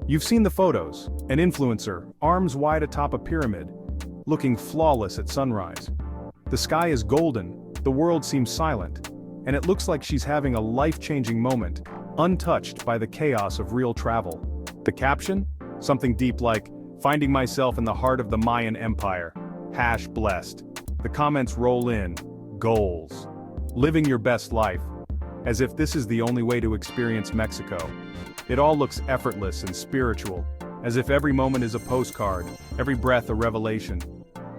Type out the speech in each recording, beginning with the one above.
You've seen the photos, an influencer, arms wide atop a pyramid, looking flawless at sunrise. The sky is golden, the world seems silent, and it looks like she's having a life-changing moment, untouched by the chaos of real travel. The caption? Something deep like, "Finding myself in the heart of the Mayan Empire. #blessed. The comments roll in. Goals. Living your best life. As if this is the only way to experience Mexico. It all looks effortless and spiritual, as if every moment is a postcard, every breath a revelation.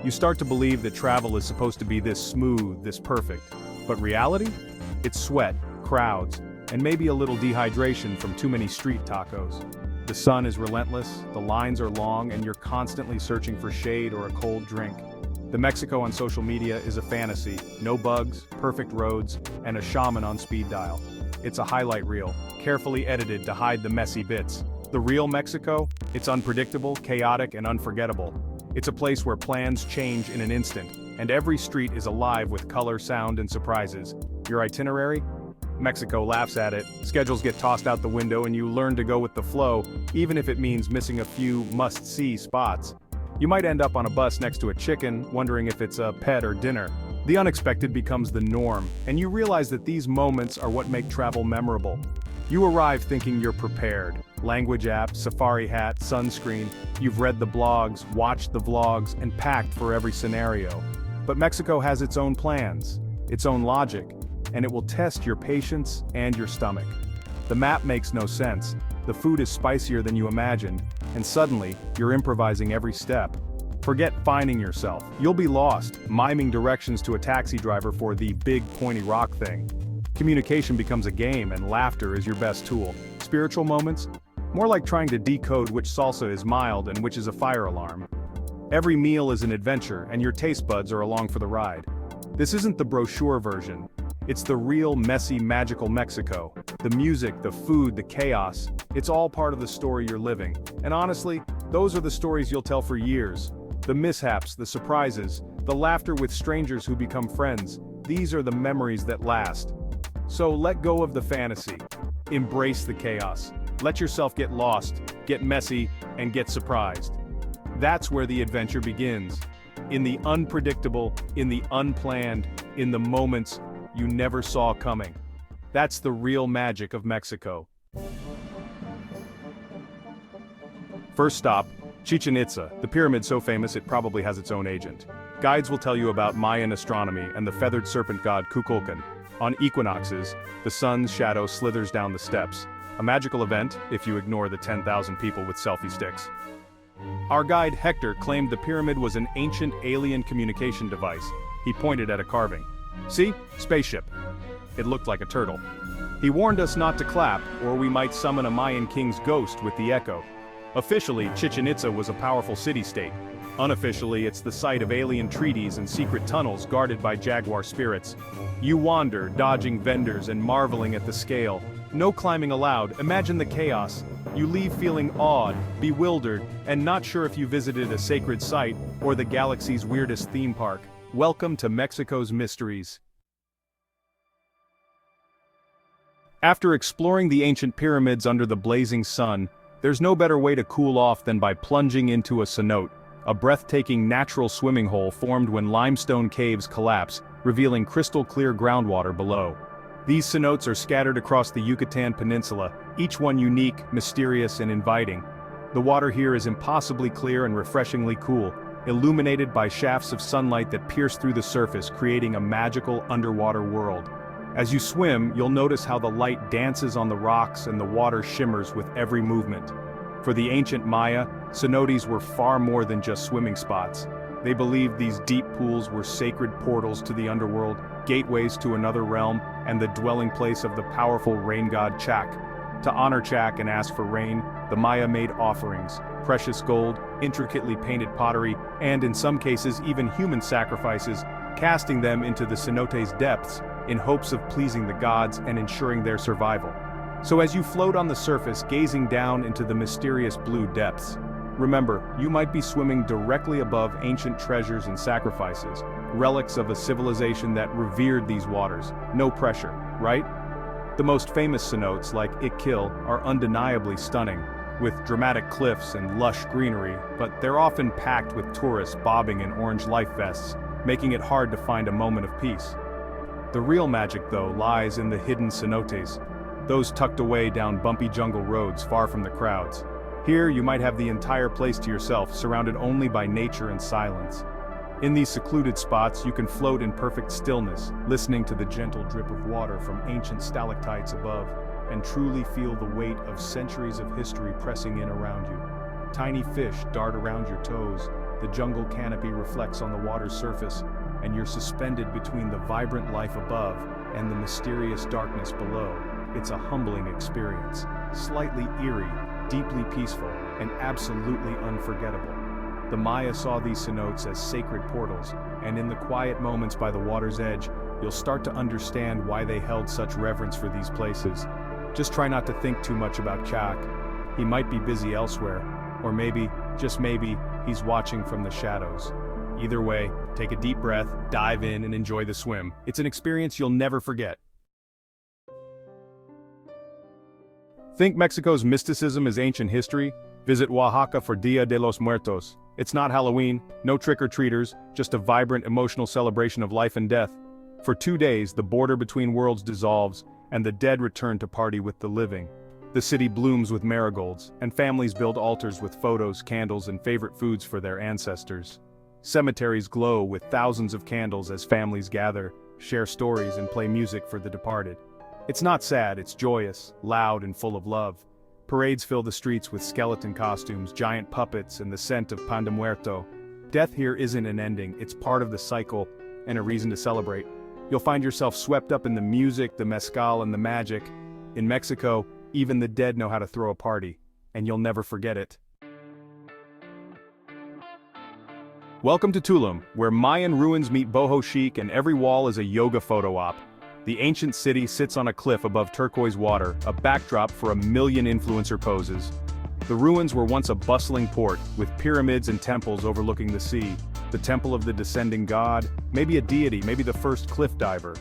You start to believe that travel is supposed to be this smooth, this perfect. But reality? It's sweat, crowds, and maybe a little dehydration from too many street tacos. The sun is relentless, the lines are long, and you're constantly searching for shade or a cold drink. The Mexico on social media is a fantasy, no bugs, perfect roads, and a shaman on speed dial. It's a highlight reel, carefully edited to hide the messy bits. The real Mexico? It's unpredictable, chaotic, and unforgettable. It's a place where plans change in an instant, and every street is alive with color, sound, and surprises. Your itinerary? Mexico laughs at it, schedules get tossed out the window, and you learn to go with the flow, even if it means missing a few must-see spots. You might end up on a bus next to a chicken, wondering if it's a pet or dinner. The unexpected becomes the norm, and you realize that these moments are what make travel memorable. You arrive thinking you're prepared. Language app, safari hat, sunscreen. You've read the blogs, watched the vlogs, and packed for every scenario. But Mexico has its own plans, its own logic, and it will test your patience and your stomach. The map makes no sense, the food is spicier than you imagined, and suddenly, you're improvising every step. Forget finding yourself. You'll be lost, miming directions to a taxi driver for the big pointy rock thing. Communication becomes a game, and laughter is your best tool. Spiritual moments? More like trying to decode which salsa is mild and which is a fire alarm. Every meal is an adventure, and your taste buds are along for the ride. This isn't the brochure version. It's the real, messy, magical Mexico. The music, the food, the chaos, it's all part of the story you're living. And honestly, those are the stories you'll tell for years. The mishaps, the surprises, the laughter with strangers who become friends, these are the memories that last. So let go of the fantasy. Embrace the chaos. Let yourself get lost, get messy, and get surprised. That's where the adventure begins. In the unpredictable, in the unplanned, in the moments you never saw coming. That's the real magic of Mexico. First stop, Chichen Itza, the pyramid so famous it probably has its own agent. Guides will tell you about Mayan astronomy and the feathered serpent god Kukulkan. On equinoxes, the sun's shadow slithers down the steps. A magical event, if you ignore the 10,000 people with selfie sticks. Our guide Hector claimed the pyramid was an ancient alien communication device. He pointed at a carving. See? Spaceship. It looked like a turtle. He warned us not to clap, or we might summon a Mayan king's ghost with the echo. Officially, Chichen Itza was a powerful city-state. Unofficially, it's the site of alien treaties and secret tunnels guarded by jaguar spirits. You wander, dodging vendors and marveling at the scale. No climbing allowed, imagine the chaos. You leave feeling awed, bewildered, and not sure if you visited a sacred site or the galaxy's weirdest theme park. Welcome to Mexico's mysteries. After exploring the ancient pyramids under the blazing sun, there's no better way to cool off than by plunging into a cenote, a breathtaking natural swimming hole formed when limestone caves collapse, revealing crystal-clear groundwater below. These cenotes are scattered across the Yucatan Peninsula, each one unique, mysterious, and inviting. The water here is impossibly clear and refreshingly cool, illuminated by shafts of sunlight that pierce through the surface, creating a magical underwater world. As you swim, you'll notice how the light dances on the rocks and the water shimmers with every movement. For the ancient Maya, cenotes were far more than just swimming spots. They believed these deep pools were sacred portals to the underworld, gateways to another realm, and the dwelling place of the powerful rain god Chak. To honor Chak and ask for rain, the Maya made offerings, precious gold, intricately painted pottery, and in some cases even human sacrifices, casting them into the cenote's depths in hopes of pleasing the gods and ensuring their survival. So as you float on the surface, gazing down into the mysterious blue depths, remember, you might be swimming directly above ancient treasures and sacrifices, relics of a civilization that revered these waters. No pressure, right? The most famous cenotes, like Ikil, are undeniably stunning. with dramatic cliffs and lush greenery, but they're often packed with tourists bobbing in orange life vests, making it hard to find a moment of peace. The real magic, though, lies in the hidden cenotes, those tucked away down bumpy jungle roads far from the crowds. Here, you might have the entire place to yourself, surrounded only by nature and silence. In these secluded spots, you can float in perfect stillness, listening to the gentle drip of water from ancient stalactites above, and truly feel the weight of centuries of history pressing in around you. Tiny fish dart around your toes, the jungle canopy reflects on the water's surface, and you're suspended between the vibrant life above and the mysterious darkness below. It's a humbling experience, slightly eerie, deeply peaceful, and absolutely unforgettable. The Maya saw these cenotes as sacred portals, and in the quiet moments by the water's edge, you'll start to understand why they held such reverence for these places. Just try not to think too much about Chak. He might be busy elsewhere, or maybe, just maybe, he's watching from the shadows. Either way, take a deep breath, dive in, and enjoy the swim. It's an experience you'll never forget. Think Mexico's mysticism is ancient history? Visit Oaxaca for Dia de los Muertos. It's not Halloween, no trick-or-treaters, just a vibrant emotional celebration of life and death. For 2 days, the border between worlds dissolves, and the dead return to party with the living. The city blooms with marigolds, and families build altars with photos, candles, and favorite foods for their ancestors. Cemeteries glow with thousands of candles as families gather, share stories, and play music for the departed. It's not sad, it's joyous, loud, and full of love. Parades fill the streets with skeleton costumes, giant puppets, and the scent of pan de muerto. Death here isn't an ending, it's part of the cycle, and a reason to celebrate. You'll find yourself swept up in the music, the mezcal, and the magic. In Mexico, even the dead know how to throw a party, and you'll never forget it. Welcome to Tulum, where Mayan ruins meet boho chic and every wall is a yoga photo op. The ancient city sits on a cliff above turquoise water, a backdrop for 1 million influencer poses. The ruins were once a bustling port, with pyramids and temples overlooking the sea. The temple of the descending god, maybe a deity, maybe the first cliff diver.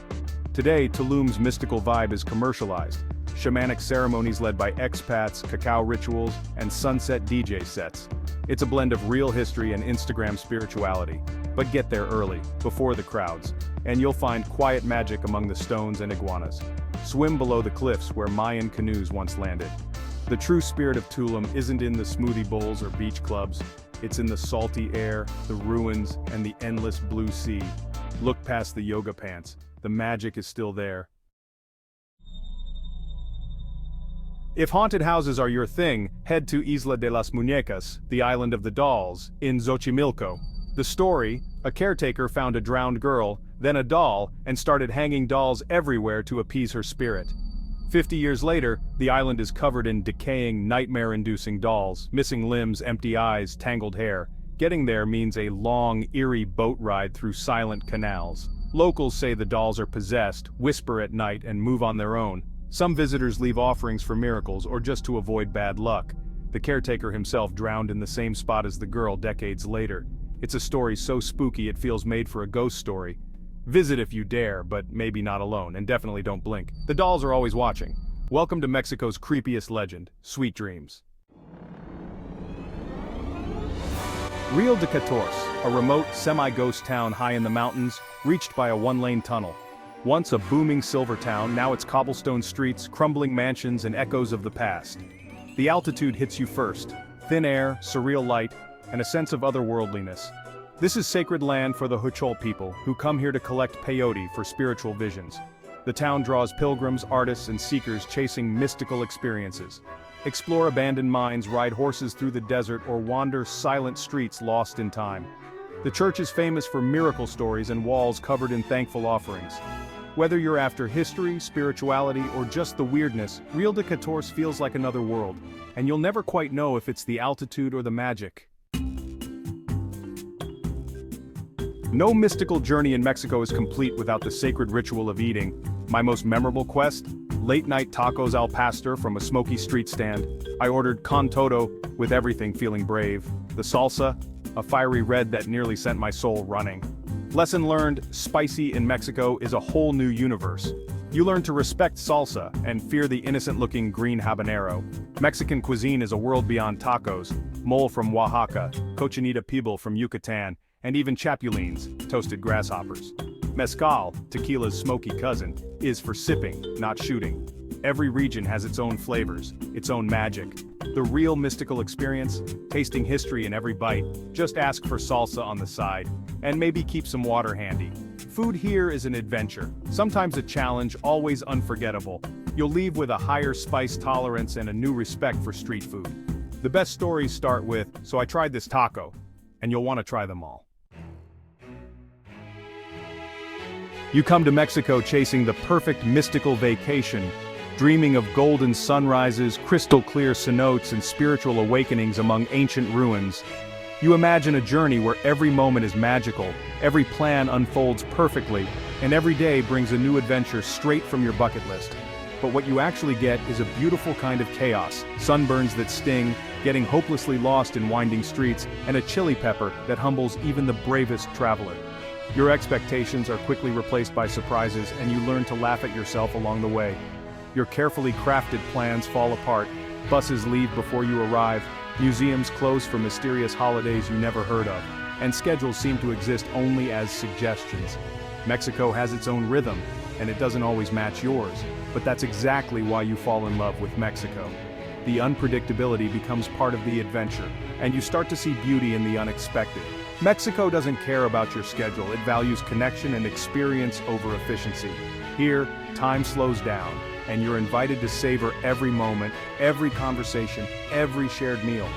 Today, Tulum's mystical vibe is commercialized. Shamanic ceremonies led by expats, cacao rituals, and sunset DJ sets. It's a blend of real history and Instagram spirituality. But get there early, before the crowds, and you'll find quiet magic among the stones and iguanas. Swim below the cliffs where Mayan canoes once landed. The true spirit of Tulum isn't in the smoothie bowls or beach clubs. It's in the salty air, the ruins, and the endless blue sea. Look past the yoga pants. The magic is still there. If haunted houses are your thing, head to Isla de las Muñecas, the island of the dolls, in Xochimilco. The story: a caretaker found a drowned girl, then a doll, and started hanging dolls everywhere to appease her spirit. 50 years later, the island is covered in decaying, nightmare-inducing dolls, missing limbs, empty eyes, tangled hair. Getting there means a long, eerie boat ride through silent canals. Locals say the dolls are possessed, whisper at night, and move on their own. Some visitors leave offerings for miracles or just to avoid bad luck. The caretaker himself drowned in the same spot as the girl decades later. It's a story so spooky it feels made for a ghost story. Visit if you dare, but maybe not alone, and definitely don't blink. The dolls are always watching. Welcome to Mexico's creepiest legend, Sweet Dreams. Real de Catorce, a remote, semi-ghost town high in the mountains, reached by a one-lane tunnel. Once a booming silver town, now it's cobblestone streets, crumbling mansions, and echoes of the past. The altitude hits you first. Thin air, surreal light, and a sense of otherworldliness. This is sacred land for the Huichol people, who come here to collect peyote for spiritual visions. The town draws pilgrims, artists, and seekers chasing mystical experiences. Explore abandoned mines, ride horses through the desert, or wander silent streets lost in time. The church is famous for miracle stories and walls covered in thankful offerings. Whether you're after history, spirituality, or just the weirdness, Real de Catorce feels like another world, and you'll never quite know if it's the altitude or the magic. No mystical journey in Mexico is complete without the sacred ritual of eating. My most memorable quest? Late-night tacos al pastor from a smoky street stand. I ordered con todo, with everything feeling brave. The salsa? A fiery red that nearly sent my soul running. Lesson learned: spicy in Mexico is a whole new universe. You learn to respect salsa and fear the innocent-looking green habanero. Mexican cuisine is a world beyond tacos, mole from Oaxaca, cochinita pibil from Yucatan, and even chapulines, toasted grasshoppers. Mezcal, tequila's smoky cousin, is for sipping, not shooting. Every region has its own flavors, its own magic. The real mystical experience, tasting history in every bite. Just ask for salsa on the side, and maybe keep some water handy. Food here is an adventure, sometimes a challenge, always unforgettable. You'll leave with a higher spice tolerance and a new respect for street food. The best stories start with, "So I tried this taco," and you'll want to try them all. You come to Mexico chasing the perfect mystical vacation, dreaming of golden sunrises, crystal-clear cenotes, and spiritual awakenings among ancient ruins. You imagine a journey where every moment is magical, every plan unfolds perfectly, and every day brings a new adventure straight from your bucket list. But what you actually get is a beautiful kind of chaos, sunburns that sting, getting hopelessly lost in winding streets, and a chili pepper that humbles even the bravest traveler. Your expectations are quickly replaced by surprises, and you learn to laugh at yourself along the way. Your carefully crafted plans fall apart, buses leave before you arrive, museums close for mysterious holidays you never heard of, and schedules seem to exist only as suggestions. Mexico has its own rhythm, and it doesn't always match yours, but that's exactly why you fall in love with Mexico. The unpredictability becomes part of the adventure, and you start to see beauty in the unexpected. Mexico doesn't care about your schedule, it values connection and experience over efficiency. Here, time slows down, and you're invited to savor every moment, every conversation, every shared meal.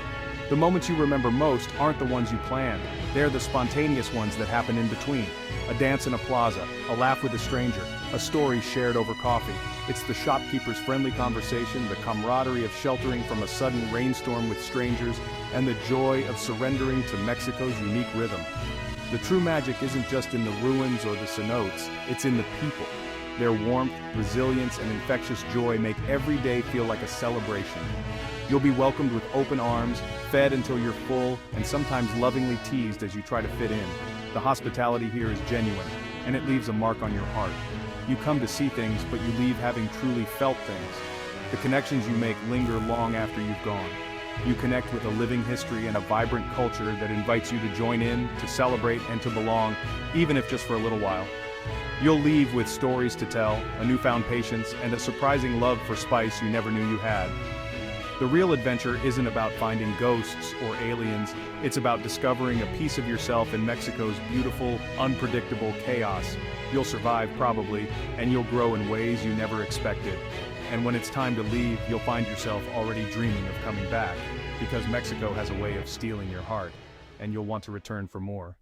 The moments you remember most aren't the ones you planned, they're the spontaneous ones that happen in between. A dance in a plaza, a laugh with a stranger, a story shared over coffee. It's the shopkeeper's friendly conversation, the camaraderie of sheltering from a sudden rainstorm with strangers, and the joy of surrendering to Mexico's unique rhythm. The true magic isn't just in the ruins or the cenotes, it's in the people. Their warmth, resilience, and infectious joy make every day feel like a celebration. You'll be welcomed with open arms, fed until you're full, and sometimes lovingly teased as you try to fit in. The hospitality here is genuine, and it leaves a mark on your heart. You come to see things, but you leave having truly felt things. The connections you make linger long after you've gone. You connect with a living history and a vibrant culture that invites you to join in, to celebrate, and to belong, even if just for a little while. You'll leave with stories to tell, a newfound patience, and a surprising love for spice you never knew you had. The real adventure isn't about finding ghosts or aliens, it's about discovering a piece of yourself in Mexico's beautiful, unpredictable chaos. You'll survive, probably, and you'll grow in ways you never expected. And when it's time to leave, you'll find yourself already dreaming of coming back, because Mexico has a way of stealing your heart, and you'll want to return for more.